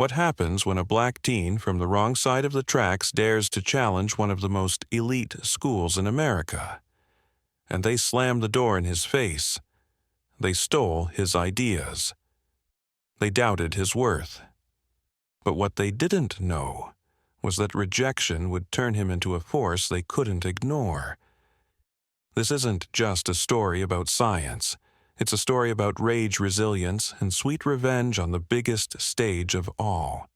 What happens when a black teen from the wrong side of the tracks dares to challenge one of the most elite schools in America? And they slammed the door in his face. They stole his ideas. They doubted his worth. But what they didn't know was that rejection would turn him into a force they couldn't ignore. This isn't just a story about science. It's a story about rage, resilience, and sweet revenge on the biggest stage of all.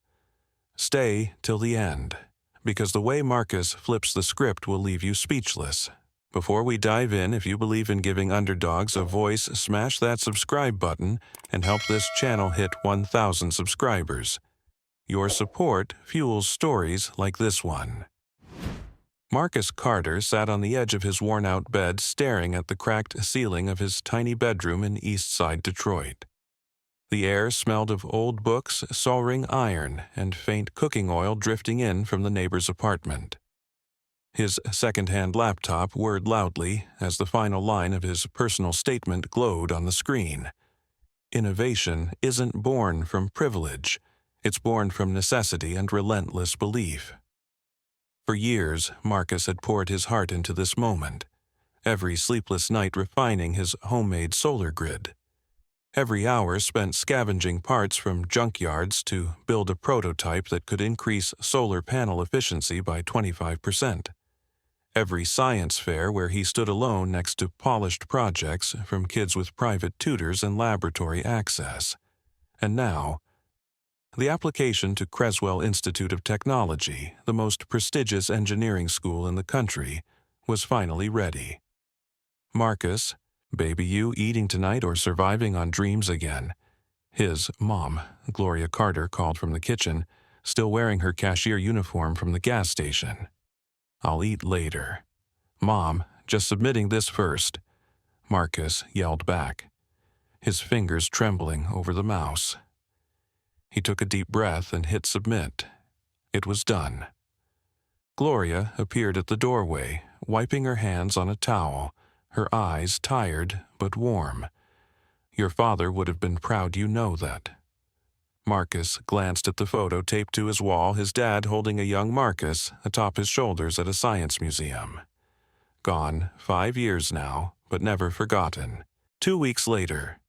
Stay till the end, because the way Marcus flips the script will leave you speechless. Before we dive in, if you believe in giving underdogs a voice, smash that subscribe button and help this channel hit 1,000 subscribers. Your support fuels stories like this one. Marcus Carter sat on the edge of his worn-out bed staring at the cracked ceiling of his tiny bedroom in East Side Detroit. The air smelled of old books, soldering iron, and faint cooking oil drifting in from the neighbor's apartment. His second-hand laptop whirred loudly as the final line of his personal statement glowed on the screen. Innovation isn't born from privilege. It's born from necessity and relentless belief. For years, Marcus had poured his heart into this moment, every sleepless night refining his homemade solar grid, every hour spent scavenging parts from junkyards to build a prototype that could increase solar panel efficiency by 25%, every science fair where he stood alone next to polished projects from kids with private tutors and laboratory access. And now, the application to Creswell Institute of Technology, the most prestigious engineering school in the country, was finally ready. Marcus, baby you eating tonight or surviving on dreams again? His mom, Gloria Carter, called from the kitchen, still wearing her cashier uniform from the gas station. I'll eat later. Mom, just submitting this first. Marcus yelled back, his fingers trembling over the mouse. He took a deep breath and hit submit. It was done. Gloria appeared at the doorway, wiping her hands on a towel, her eyes tired but warm. Your father would have been proud, you know that. Marcus glanced at the photo taped to his wall, his dad holding a young Marcus atop his shoulders at a science museum. Gone 5 years now, but never forgotten. 2 weeks later,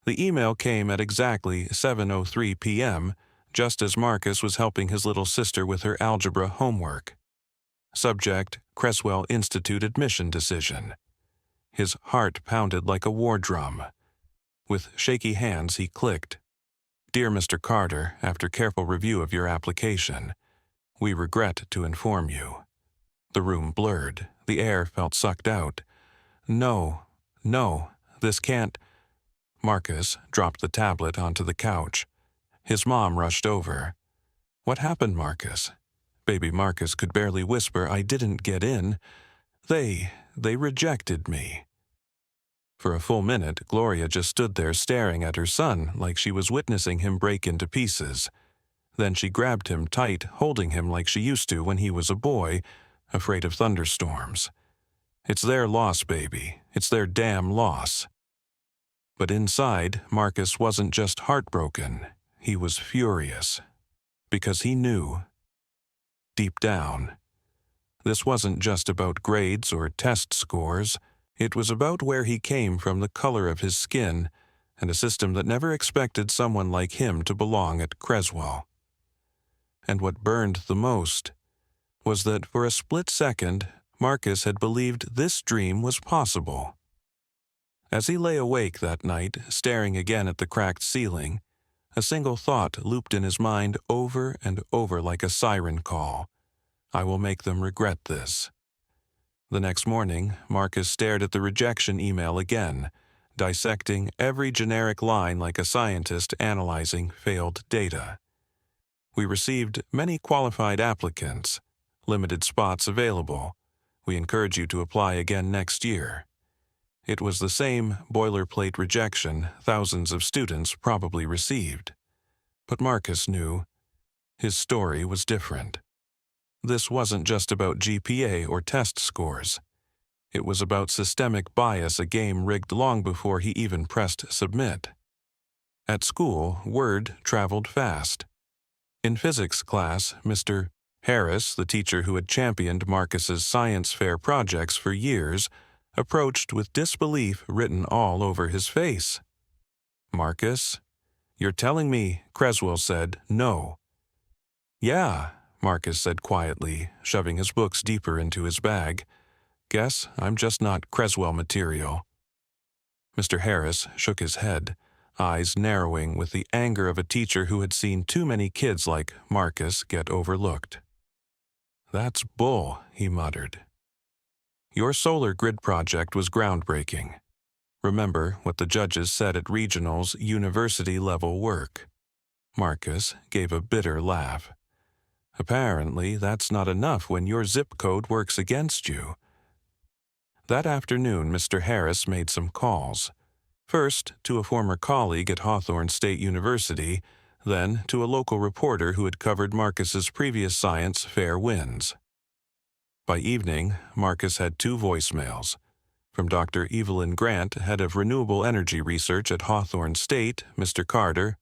the email came at exactly 7:03 p.m., just as Marcus was helping his little sister with her algebra homework. Subject, Creswell Institute admission decision. His heart pounded like a war drum. With shaky hands he clicked. Dear Mr. Carter, after careful review of your application, we regret to inform you. The room blurred. The air felt sucked out. No, this can't. Marcus dropped the tablet onto the couch. His mom rushed over. What happened, Marcus? Baby Marcus could barely whisper, I didn't get in. They rejected me. For a full minute, Gloria just stood there staring at her son like she was witnessing him break into pieces. Then she grabbed him tight, holding him like she used to when he was a boy, afraid of thunderstorms. It's their loss, baby. It's their damn loss. But inside, Marcus wasn't just heartbroken. He was furious. Because he knew. Deep down. This wasn't just about grades or test scores. It was about where he came from, the color of his skin, and a system that never expected someone like him to belong at Creswell. And what burned the most was that for a split second, Marcus had believed this dream was possible. As he lay awake that night, staring again at the cracked ceiling, a single thought looped in his mind over and over like a siren call. I will make them regret this. The next morning, Marcus stared at the rejection email again, dissecting every generic line like a scientist analyzing failed data. We received many qualified applicants, limited spots available. We encourage you to apply again next year. It was the same boilerplate rejection thousands of students probably received. But Marcus knew his story was different. This wasn't just about GPA or test scores. It was about systemic bias, a game rigged long before he even pressed submit. At school, word traveled fast. In physics class, Mr. Harris, the teacher who had championed Marcus's science fair projects for years, approached with disbelief written all over his face. "Marcus, you're telling me," Creswell said, "no." "Yeah," Marcus said quietly, shoving his books deeper into his bag. "Guess I'm just not Creswell material." Mr. Harris shook his head, eyes narrowing with the anger of a teacher who had seen too many kids like Marcus get overlooked. "That's bull," he muttered. "Your solar grid project was groundbreaking. Remember what the judges said at regional's university-level work." Marcus gave a bitter laugh. "Apparently, that's not enough when your zip code works against you." That afternoon, Mr. Harris made some calls. First, to a former colleague at Hawthorne State University, then to a local reporter who had covered Marcus's previous science fair wins. By evening, Marcus had 2 voicemails. From Dr. Evelyn Grant, head of renewable energy research at Hawthorne State, Mr. Carter.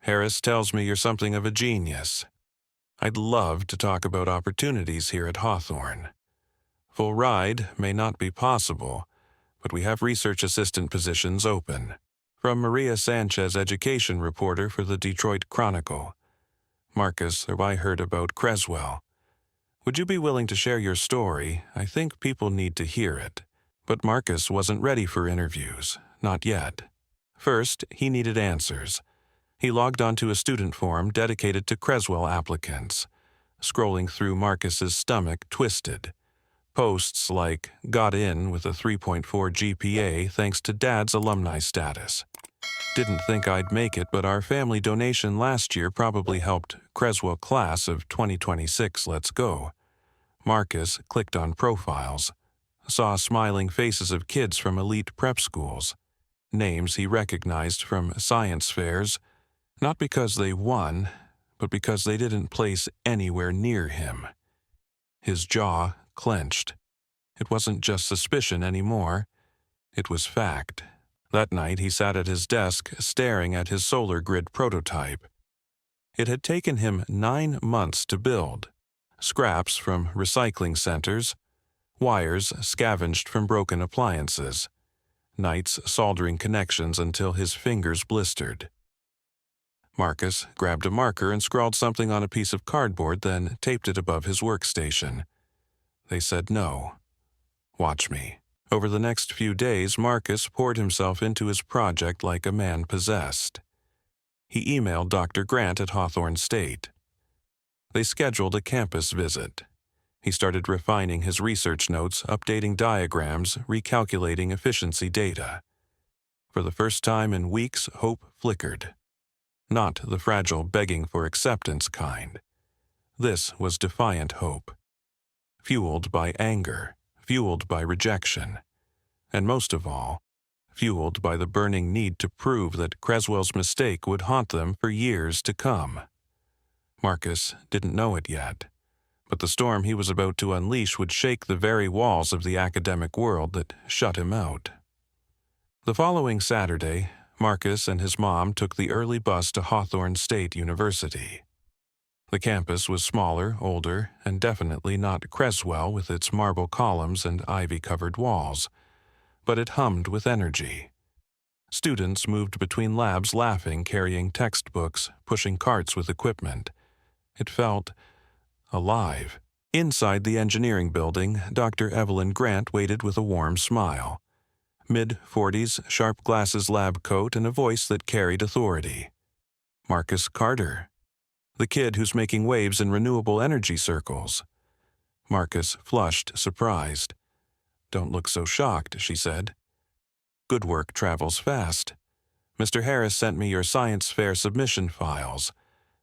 "Harris tells me you're something of a genius. I'd love to talk about opportunities here at Hawthorne. Full ride may not be possible, but we have research assistant positions open." From Maria Sanchez, education reporter for the Detroit Chronicle. "Marcus, I heard about Creswell. Would you be willing to share your story? I think people need to hear it." But Marcus wasn't ready for interviews, not yet. First, he needed answers. He logged onto a student forum dedicated to Creswell applicants. Scrolling through, Marcus's stomach twisted. Posts like, "Got in with a 3.4 GPA thanks to Dad's alumni status. Didn't think I'd make it, but our family donation last year probably helped Creswell class of 2026 let's go." Marcus clicked on profiles, saw smiling faces of kids from elite prep schools, names he recognized from science fairs, not because they won, but because they didn't place anywhere near him. His jaw clenched. It wasn't just suspicion anymore. It was fact. That night he sat at his desk staring at his solar grid prototype. It had taken him 9 months to build. Scraps from recycling centers, wires scavenged from broken appliances, nights soldering connections until his fingers blistered. Marcus grabbed a marker and scrawled something on a piece of cardboard, then taped it above his workstation. They said no. "Watch me." Over the next few days, Marcus poured himself into his project like a man possessed. He emailed Dr. Grant at Hawthorne State. They scheduled a campus visit. He started refining his research notes, updating diagrams, recalculating efficiency data. For the first time in weeks, hope flickered. Not the fragile begging for acceptance kind. This was defiant hope. Fueled by anger, fueled by rejection, and most of all, fueled by the burning need to prove that Creswell's mistake would haunt them for years to come. Marcus didn't know it yet, but the storm he was about to unleash would shake the very walls of the academic world that shut him out. The following Saturday, Marcus and his mom took the early bus to Hawthorne State University. The campus was smaller, older, and definitely not Creswell with its marble columns and ivy-covered walls, but it hummed with energy. Students moved between labs laughing, carrying textbooks, pushing carts with equipment. It felt alive. Inside the engineering building, Dr. Evelyn Grant waited with a warm smile. Mid-40s, sharp glasses, lab coat, and a voice that carried authority. Marcus Carter. The kid who's making waves in renewable energy circles. Marcus flushed, surprised. "Don't look so shocked," she said. "Good work travels fast. Mr. Harris sent me your science fair submission files,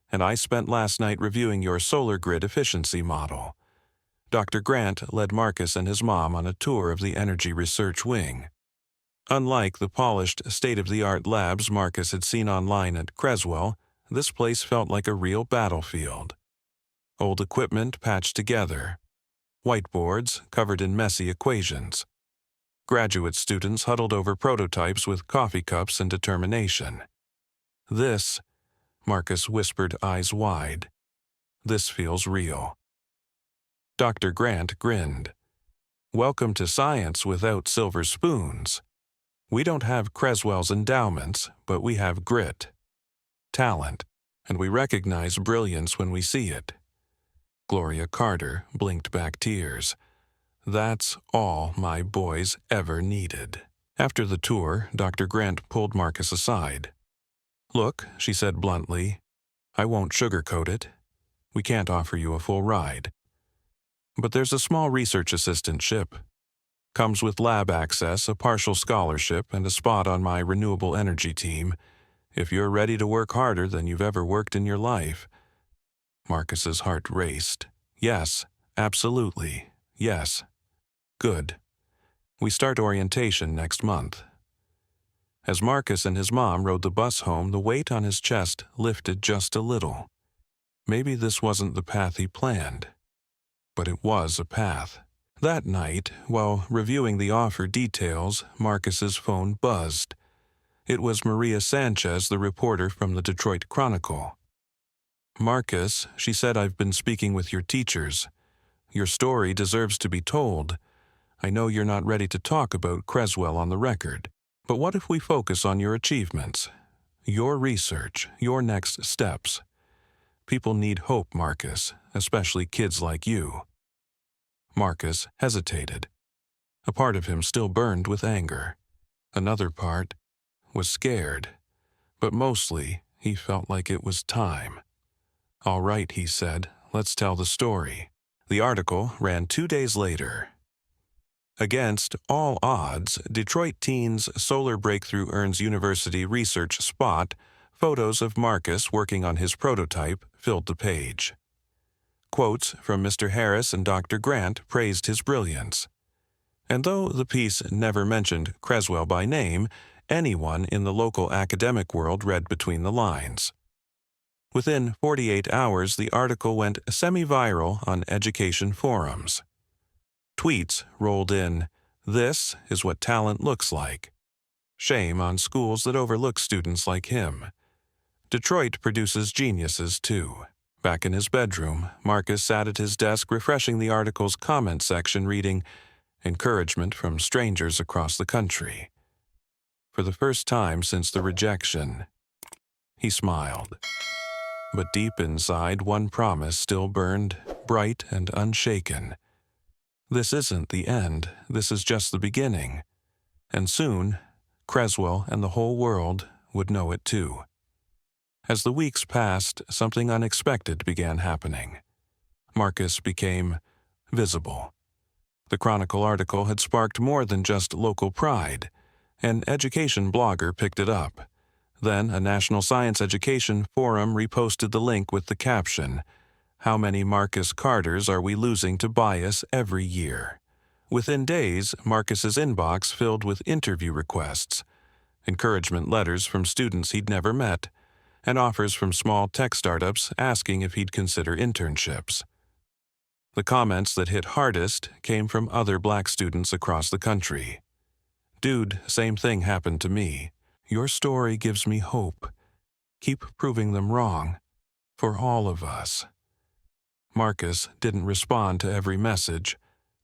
and I spent last night reviewing your solar grid efficiency model." Dr. Grant led Marcus and his mom on a tour of the energy research wing. Unlike the polished, state-of-the-art labs Marcus had seen online at Creswell, this place felt like a real battlefield. Old equipment patched together. Whiteboards covered in messy equations. Graduate students huddled over prototypes with coffee cups and determination. This Marcus whispered, eyes wide. This feels real. Dr. Grant grinned. Welcome to science without silver spoons. We don't have Creswell's endowments, but we have grit, talent, and we recognize brilliance when we see it. Gloria Carter blinked back tears. That's all my boys ever needed. After the tour, Dr. Grant pulled Marcus aside. Look, she said bluntly, I won't sugarcoat it. We can't offer you a full ride. But there's a small research assistantship. Comes with lab access, a partial scholarship, and a spot on my renewable energy team, if you're ready to work harder than you've ever worked in your life. Marcus's heart raced. Yes, absolutely, yes. Good. We start orientation next month. As Marcus and his mom rode the bus home, the weight on his chest lifted just a little. Maybe this wasn't the path he planned, but it was a path. That night, while reviewing the offer details, Marcus's phone buzzed. It was Maria Sanchez, the reporter from the Detroit Chronicle. Marcus, she said, I've been speaking with your teachers. Your story deserves to be told. I know you're not ready to talk about Creswell on the record, but what if we focus on your achievements, your research, your next steps? People need hope, Marcus, especially kids like you. Marcus hesitated. A part of him still burned with anger. Another part was scared, but mostly he felt like it was time. All right, he said, let's tell the story. The article ran 2 days later. Against all odds, Detroit teens' solar breakthrough earns university research spot. Photos of Marcus working on his prototype filled the page. Quotes from Mr. Harris and Dr. Grant praised his brilliance. And though the piece never mentioned Creswell by name, anyone in the local academic world read between the lines. Within 48 hours, the article went semi-viral on education forums. Tweets rolled in, "This is what talent looks like." Shame on schools that overlook students like him. Detroit produces geniuses, too. Back in his bedroom, Marcus sat at his desk refreshing the article's comment section, reading, "Encouragement from strangers across the country." For the first time since the rejection, he smiled. But deep inside, one promise still burned, bright and unshaken. This isn't the end, this is just the beginning. And soon, Creswell and the whole world would know it too. As the weeks passed, something unexpected began happening. Marcus became visible. The Chronicle article had sparked more than just local pride. An education blogger picked it up. Then a National Science Education Forum reposted the link with the caption, "How many Marcus Carters are we losing to bias every year?" Within days, Marcus's inbox filled with interview requests, encouragement letters from students he'd never met, and offers from small tech startups asking if he'd consider internships. The comments that hit hardest came from other black students across the country. "Dude, same thing happened to me. Your story gives me hope. Keep proving them wrong. For all of us." Marcus didn't respond to every message,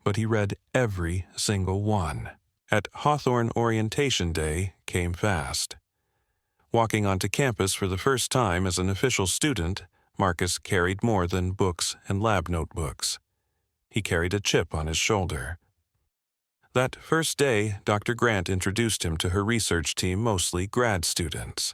but he read every single one. At Hawthorne Orientation Day came fast. Walking onto campus for the first time as an official student, Marcus carried more than books and lab notebooks. He carried a chip on his shoulder. That first day, Dr. Grant introduced him to her research team, mostly grad students.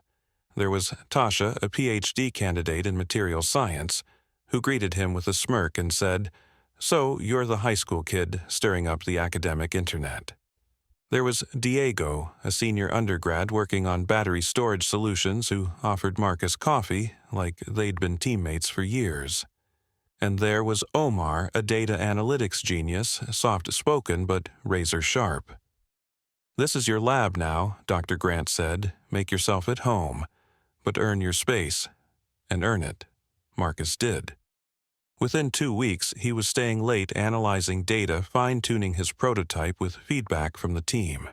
There was Tasha, a PhD candidate in materials science, who greeted him with a smirk and said, "So, you're the high school kid stirring up the academic internet." There was Diego, a senior undergrad working on battery storage solutions who offered Marcus coffee like they'd been teammates for years. And there was Omar, a data analytics genius, soft-spoken but razor-sharp. "This is your lab now," Dr. Grant said. "Make yourself at home, but earn your space, and earn it." Marcus did. Within 2 weeks, he was staying late analyzing data, fine-tuning his prototype with feedback from the team.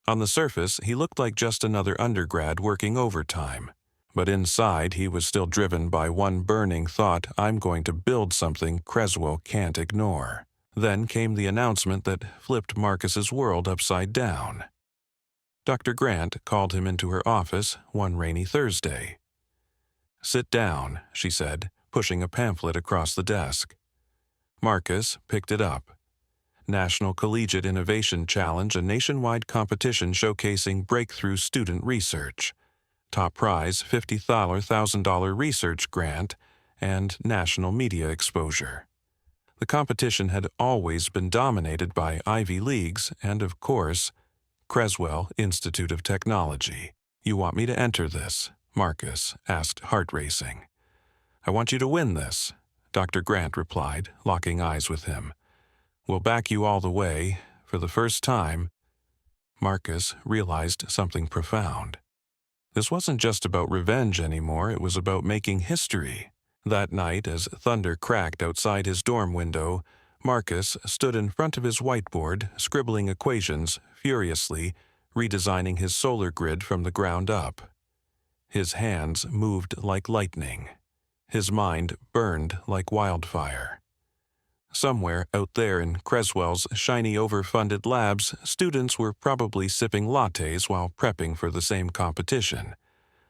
On the surface, he looked like just another undergrad working overtime. But inside, he was still driven by one burning thought: I'm going to build something Creswell can't ignore. Then came the announcement that flipped Marcus's world upside down. Dr. Grant called him into her office one rainy Thursday. "Sit down," she said, pushing a pamphlet across the desk. Marcus picked it up. National Collegiate Innovation Challenge, a nationwide competition showcasing breakthrough student research. Top prize $50,000 research grant and national media exposure. The competition had always been dominated by Ivy Leagues and, of course, Creswell Institute of Technology. "You want me to enter this?" Marcus asked, heart racing. "I want you to win this," Dr. Grant replied, locking eyes with him. "We'll back you all the way." For the first time, Marcus realized something profound. This wasn't just about revenge anymore, it was about making history. That night, as thunder cracked outside his dorm window, Marcus stood in front of his whiteboard, scribbling equations, furiously, redesigning his solar grid from the ground up. His hands moved like lightning. His mind burned like wildfire. Somewhere out there in Creswell's shiny overfunded labs, students were probably sipping lattes while prepping for the same competition.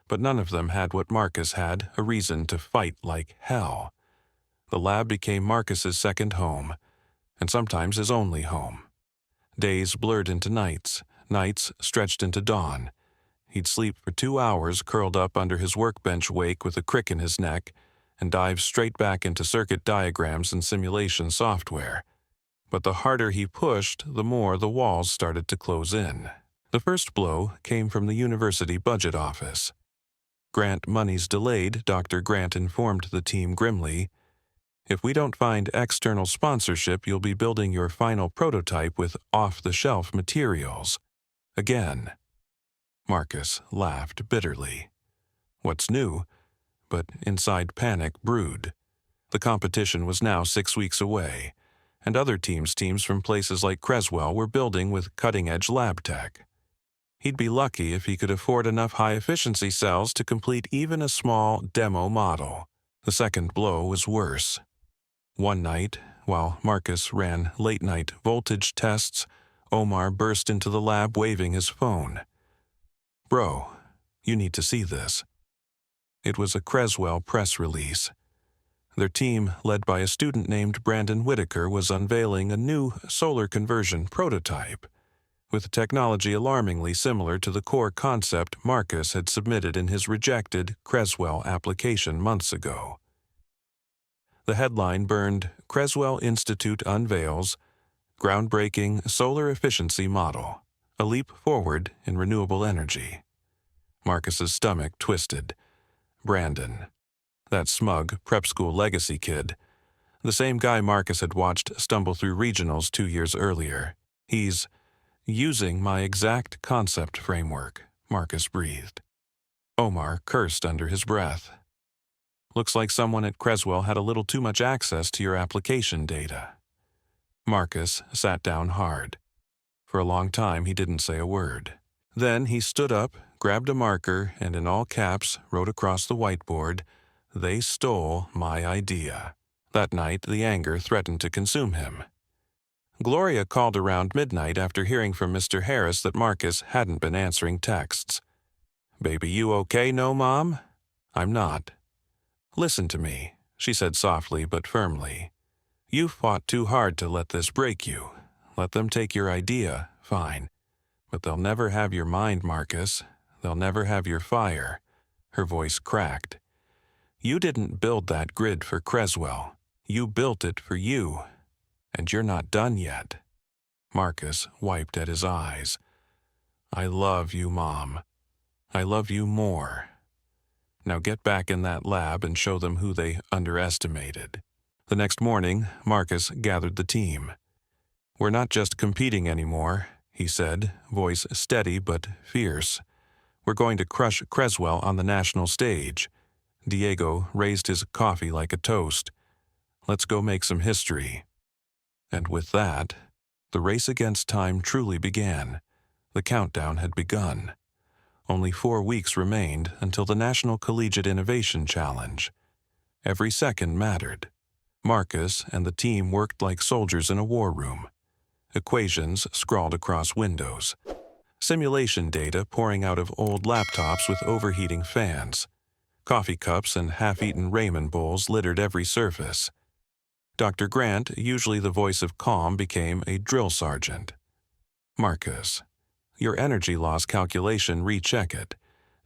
But none of them had what Marcus had, a reason to fight like hell. The lab became Marcus's second home, and sometimes his only home. Days blurred into nights, nights stretched into dawn. He'd sleep for 2 hours curled up under his workbench wake with a crick in his neck, and dive straight back into circuit diagrams and simulation software. But the harder he pushed, the more the walls started to close in. The first blow came from the university budget office. "Grant money's delayed," Dr. Grant informed the team grimly. "If we don't find external sponsorship, you'll be building your final prototype with off-the-shelf materials." Again. Marcus laughed bitterly. What's new? But inside panic brewed. The competition was now 6 weeks away, and other teams from places like Creswell were building with cutting-edge lab tech. He'd be lucky if he could afford enough high-efficiency cells to complete even a small demo model. The second blow was worse. One night, while Marcus ran late-night voltage tests, Omar burst into the lab waving his phone. "Bro, you need to see this." It was a Creswell press release. Their team, led by a student named Brandon Whitaker, was unveiling a new solar conversion prototype, with technology alarmingly similar to the core concept Marcus had submitted in his rejected Creswell application months ago. The headline burned, "Creswell Institute unveils groundbreaking solar efficiency model, a leap forward in renewable energy." Marcus's stomach twisted. Brandon. That smug prep school legacy kid. The same guy Marcus had watched stumble through regionals 2 years earlier. "He's using my exact concept framework," Marcus breathed. Omar cursed under his breath. "Looks like someone at Creswell had a little too much access to your application data." Marcus sat down hard. For a long time he didn't say a word. Then he stood up, grabbed a marker, and in all caps wrote across the whiteboard, "They stole my idea." That night the anger threatened to consume him. Gloria called around midnight after hearing from Mr. Harris that Marcus hadn't been answering texts. "Baby, you okay, no, Mom?" "I'm not." "Listen to me," she said softly but firmly. "You fought too hard to let this break you. Let them take your idea, fine. But they'll never have your mind, Marcus. They'll never have your fire." Her voice cracked. "You didn't build that grid for Creswell. You built it for you. And you're not done yet." Marcus wiped at his eyes. "I love you, Mom. I love you more. Now get back in that lab and show them who they underestimated." The next morning, Marcus gathered the team. "We're not just competing anymore," he said, voice steady but fierce. "We're going to crush Creswell on the national stage." Diego raised his coffee like a toast. "Let's go make some history." And with that, the race against time truly began. The countdown had begun. Only 4 weeks remained until the National Collegiate Innovation Challenge. Every second mattered. Marcus and the team worked like soldiers in a war room. Equations scrawled across windows. Simulation data pouring out of old laptops with overheating fans. Coffee cups and half-eaten ramen bowls littered every surface. Dr. Grant, usually the voice of calm, became a drill sergeant. Marcus, your energy loss calculation, recheck it.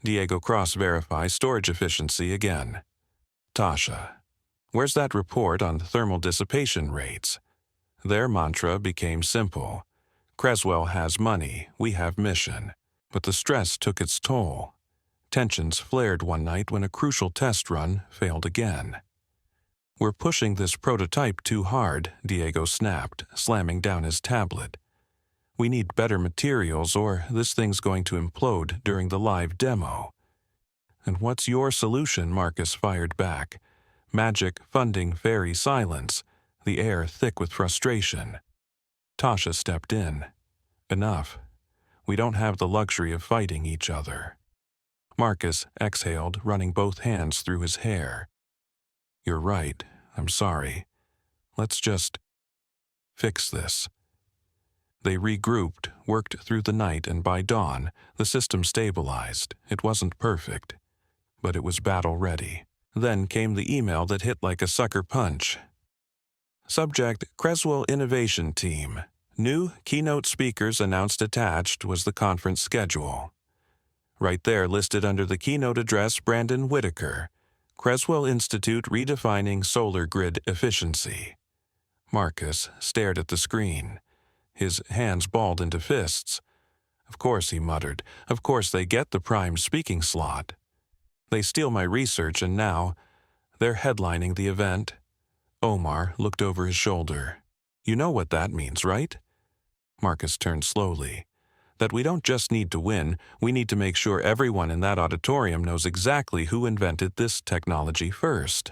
Diego cross-verify storage efficiency again. Tasha, where's that report on thermal dissipation rates? Their mantra became simple. Creswell has money, we have mission. But the stress took its toll. Tensions flared one night when a crucial test run failed again. We're pushing this prototype too hard, Diego snapped, slamming down his tablet. We need better materials or this thing's going to implode during the live demo. And what's your solution? Marcus fired back. Magic, funding, fairy silence, the air thick with frustration. Tasha stepped in. Enough. We don't have the luxury of fighting each other. Marcus exhaled, running both hands through his hair. You're right. I'm sorry. Let's just fix this. They regrouped, worked through the night, and by dawn, the system stabilized. It wasn't perfect, but it was battle-ready. Then came the email that hit like a sucker punch. Subject, Creswell Innovation Team. New keynote speakers announced. Attached was the conference schedule. Right there, listed under the keynote address, Brandon Whitaker, Creswell Institute Redefining Solar Grid Efficiency. Marcus stared at the screen. His hands balled into fists. Of course, he muttered. Of course they get the prime speaking slot. They steal my research, and now they're headlining the event. Omar looked over his shoulder. You know what that means, right? Marcus turned slowly. That we don't just need to win, we need to make sure everyone in that auditorium knows exactly who invented this technology first.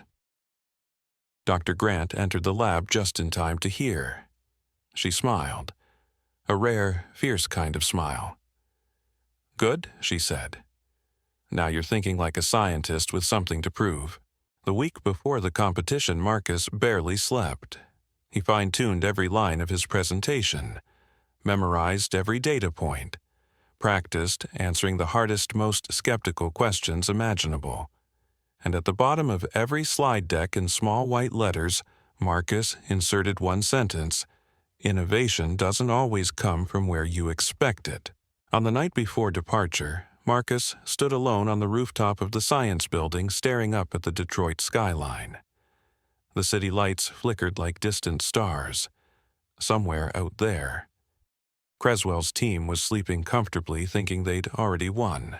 Dr. Grant entered the lab just in time to hear. She smiled. A rare, fierce kind of smile. Good, she said. Now you're thinking like a scientist with something to prove. The week before the competition, Marcus barely slept. He fine-tuned every line of his presentation, memorized every data point, practiced answering the hardest, most skeptical questions imaginable. And at the bottom of every slide deck in small white letters, Marcus inserted one sentence: innovation doesn't always come from where you expect it. On the night before departure, Marcus stood alone on the rooftop of the science building, staring up at the Detroit skyline. The city lights flickered like distant stars. Somewhere out there, Creswell's team was sleeping comfortably, thinking they'd already won.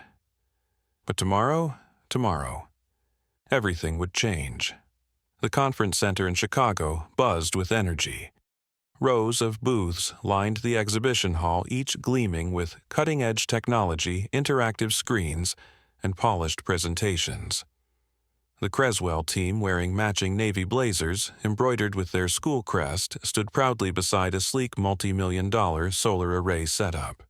But tomorrow, everything would change. The conference center in Chicago buzzed with energy. Rows of booths lined the exhibition hall, each gleaming with cutting-edge technology, interactive screens, and polished presentations. The Creswell team, wearing matching navy blazers embroidered with their school crest, stood proudly beside a sleek multi-million-dollar solar array setup.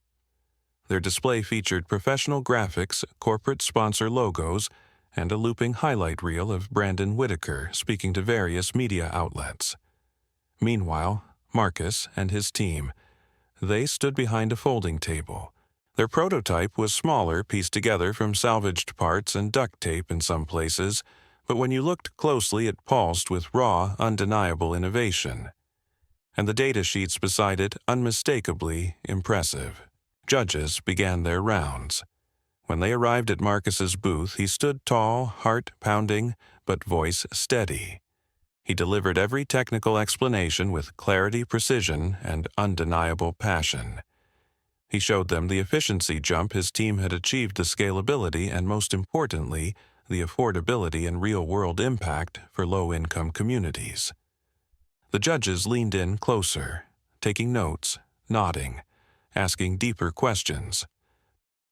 Their display featured professional graphics, corporate sponsor logos, and a looping highlight reel of Brandon Whitaker speaking to various media outlets. Meanwhile, Marcus and his team, they stood behind a folding table. Their prototype was smaller, pieced together from salvaged parts and duct tape in some places, but when you looked closely it pulsed with raw, undeniable innovation. And the data sheets beside it unmistakably impressive. Judges began their rounds. When they arrived at Marcus's booth, he stood tall, heart pounding, but voice steady. He delivered every technical explanation with clarity, precision, and undeniable passion. He showed them the efficiency jump his team had achieved, the scalability, and most importantly, the affordability and real-world impact for low-income communities. The judges leaned in closer, taking notes, nodding, asking deeper questions.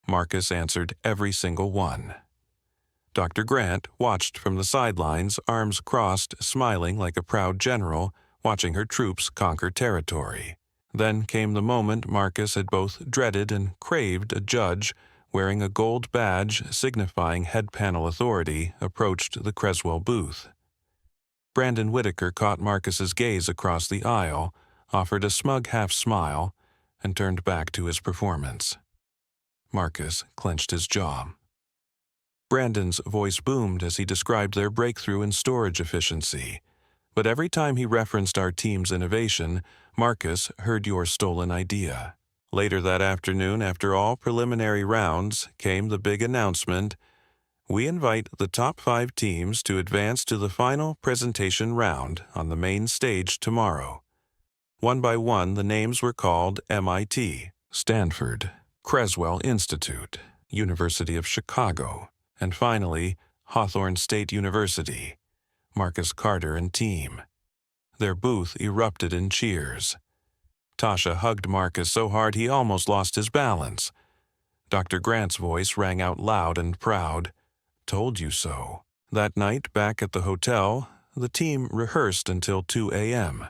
Marcus answered every single one. Dr. Grant watched from the sidelines, arms crossed, smiling like a proud general, watching her troops conquer territory. Then came the moment Marcus had both dreaded and craved, a judge wearing a gold badge signifying head panel authority, approached the Creswell booth. Brandon Whitaker caught Marcus's gaze across the aisle, offered a smug half-smile, and turned back to his performance. Marcus clenched his jaw. Brandon's voice boomed as he described their breakthrough in storage efficiency. But every time he referenced our team's innovation, Marcus heard your stolen idea. Later that afternoon, after all preliminary rounds, came the big announcement: we invite the top 5 teams to advance to the final presentation round on the main stage tomorrow. One by one, the names were called: MIT, Stanford, Creswell Institute, University of Chicago, and finally, Hawthorne State University, Marcus Carter and team. Their booth erupted in cheers. Tasha hugged Marcus so hard he almost lost his balance. Dr. Grant's voice rang out loud and proud. Told you so. That night, back at the hotel, the team rehearsed until 2 a.m.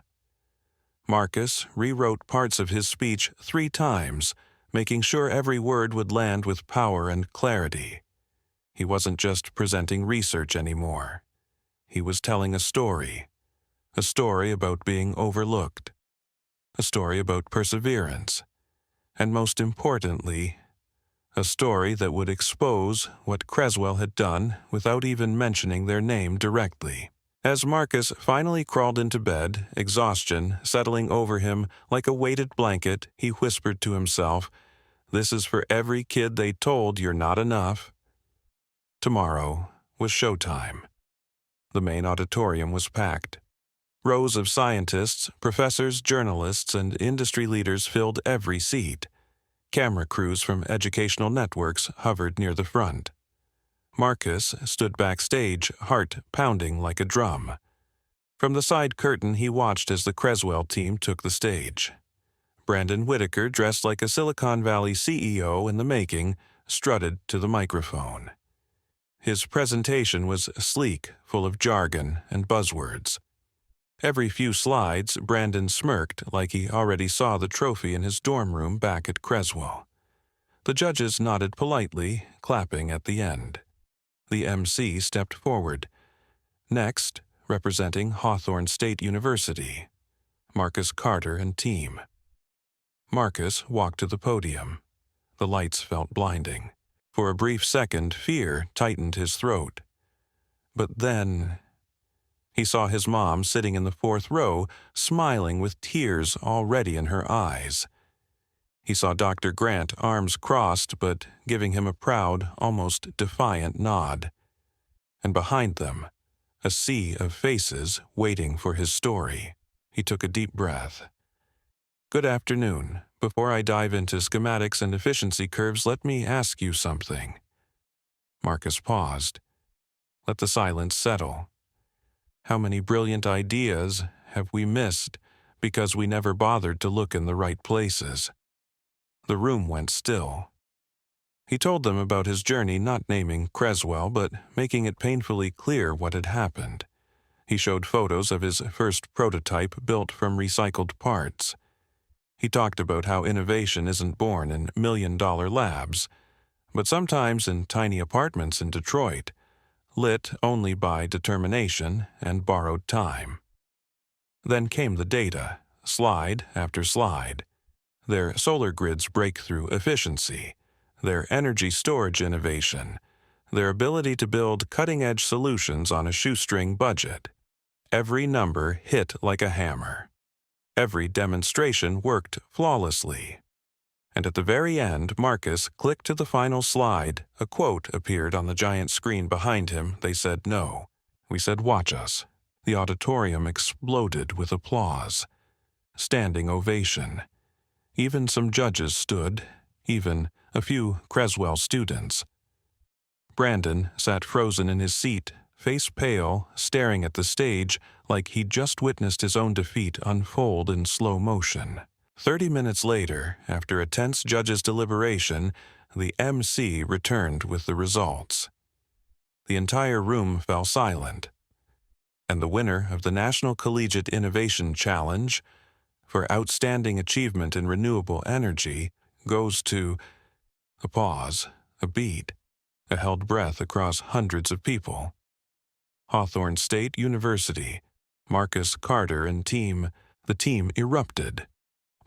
Marcus rewrote parts of his speech 3 times, making sure every word would land with power and clarity. He wasn't just presenting research anymore. He was telling a story about being overlooked, a story about perseverance, and most importantly, a story that would expose what Creswell had done without even mentioning their name directly. As Marcus finally crawled into bed, exhaustion settling over him like a weighted blanket, he whispered to himself, "This is for every kid they told you're not enough." Tomorrow was showtime. The main auditorium was packed. Rows of scientists, professors, journalists, and industry leaders filled every seat. Camera crews from educational networks hovered near the front. Marcus stood backstage, heart pounding like a drum. From the side curtain, he watched as the Creswell team took the stage. Brandon Whitaker, dressed like a Silicon Valley CEO in the making, strutted to the microphone. His presentation was sleek, full of jargon and buzzwords. Every few slides, Brandon smirked like he already saw the trophy in his dorm room back at Creswell. The judges nodded politely, clapping at the end. The MC stepped forward. Next, representing Hawthorne State University, Marcus Carter and team. Marcus walked to the podium. The lights felt blinding. For a brief second, fear tightened his throat. But then he saw his mom sitting in the 4th row, smiling with tears already in her eyes. He saw Dr. Grant, arms crossed, but giving him a proud, almost defiant nod. And behind them, a sea of faces waiting for his story. He took a deep breath. Good afternoon. Before I dive into schematics and efficiency curves, let me ask you something. Marcus paused. Let the silence settle. How many brilliant ideas have we missed because we never bothered to look in the right places? The room went still. He told them about his journey, not naming Creswell, but making it painfully clear what had happened. He showed photos of his first prototype built from recycled parts. He talked about how innovation isn't born in million-dollar labs, but sometimes in tiny apartments in Detroit, lit only by determination and borrowed time. Then came the data, slide after slide. Their solar grid's breakthrough efficiency, their energy storage innovation, their ability to build cutting-edge solutions on a shoestring budget. Every number hit like a hammer. Every demonstration worked flawlessly. And at the very end, Marcus clicked to the final slide. A quote appeared on the giant screen behind him. They said no. We said, watch us. The auditorium exploded with applause. Standing ovation. Even some judges stood, even a few Creswell students. Brandon sat frozen in his seat, face pale, staring at the stage like he'd just witnessed his own defeat unfold in slow motion. 30 minutes later, after a tense judge's deliberation, the MC returned with the results. The entire room fell silent. And the winner of the National Collegiate Innovation Challenge for outstanding achievement in renewable energy goes to... A pause, a beat, a held breath across hundreds of people. Hawthorne State University. Marcus, Carter, and the team erupted.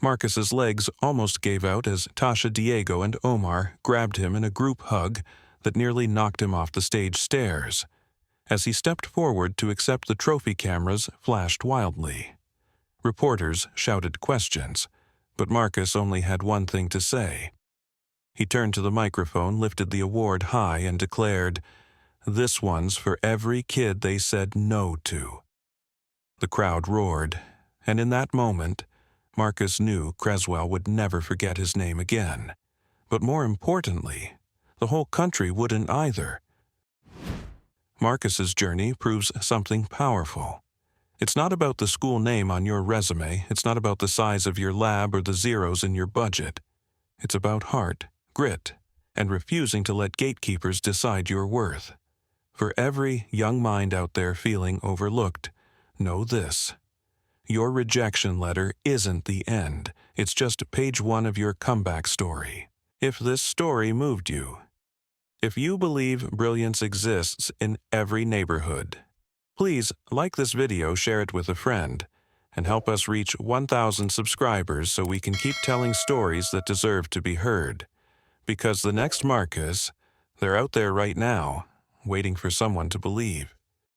Marcus's legs almost gave out as Tasha, Diego, and Omar grabbed him in a group hug that nearly knocked him off the stage stairs. As he stepped forward to accept the trophy, cameras flashed wildly. Reporters shouted questions, but Marcus only had one thing to say. He turned to the microphone, lifted the award high, and declared, "This one's for every kid they said no to." The crowd roared, and in that moment, Marcus knew Creswell would never forget his name again. But more importantly, the whole country wouldn't either. Marcus's journey proves something powerful. It's not about the school name on your resume, it's not about the size of your lab or the zeros in your budget. It's about heart, grit, and refusing to let gatekeepers decide your worth. For every young mind out there feeling overlooked, know this: your rejection letter isn't the end. It's just page 1 of your comeback story. If this story moved you, if you believe brilliance exists in every neighborhood, please like this video, share it with a friend, and help us reach 1,000 subscribers so we can keep telling stories that deserve to be heard. Because the next Marcus, they're out there right now, waiting for someone to believe.